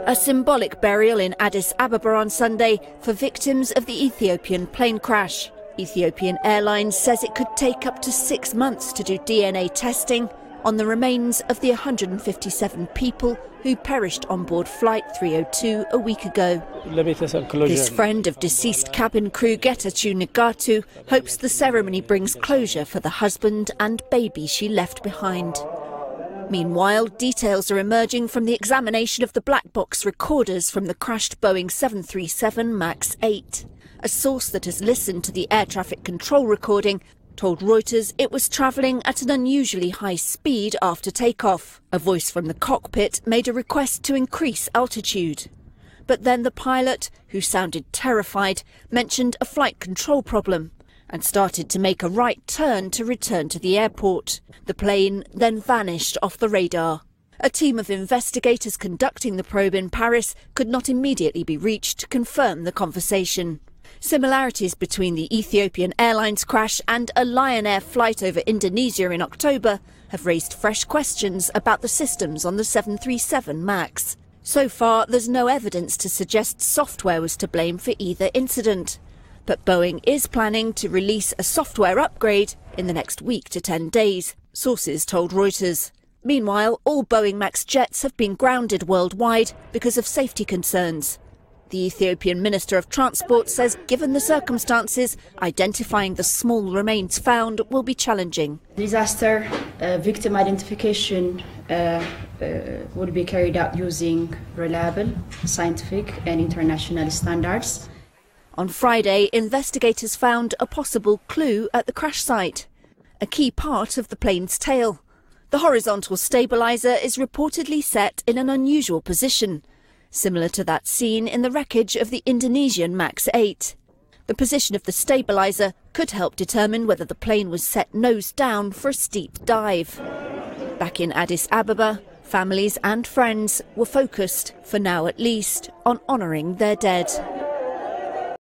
A symbolic burial in Addis Ababa on Sunday for victims of the Ethiopian plane crash. Ethiopian Airlines says it could take up to 6 months to do DNA testing on the remains of the 157 people who perished on board Flight 302 a week ago. This friend of deceased cabin crew Getachew Nagatu hopes the ceremony brings closure for the husband and baby she left behind. Meanwhile, details are emerging from the examination of the black box recorders from the crashed Boeing 737 MAX 8. A source that has listened to the air traffic control recording told Reuters it was travelling at an unusually high speed after takeoff. A voice from the cockpit made a request to increase altitude. But then the pilot, who sounded terrified, mentioned a flight control problem and started to make a right turn to return to the airport. The plane then vanished off the radar. A team of investigators conducting the probe in Paris could not immediately be reached to confirm the conversation. Similarities between the Ethiopian Airlines crash and a Lion Air flight over Indonesia in October have raised fresh questions about the systems on the 737 MAX. So far, there's no evidence to suggest software was to blame for either incident. But Boeing is planning to release a software upgrade in the next week to 10 days, sources told Reuters. Meanwhile, all Boeing MAX jets have been grounded worldwide because of safety concerns. The Ethiopian Minister of Transport says given the circumstances, identifying the small remains found will be challenging. Disaster victim identification will be carried out using reliable, scientific and international standards. On Friday, investigators found a possible clue at the crash site, a key part of the plane's tail. The horizontal stabiliser is reportedly set in an unusual position, similar to that seen in the wreckage of the Indonesian MAX 8. The position of the stabiliser could help determine whether the plane was set nose down for a steep dive. Back in Addis Ababa, families and friends were focused, for now at least, on honouring their dead.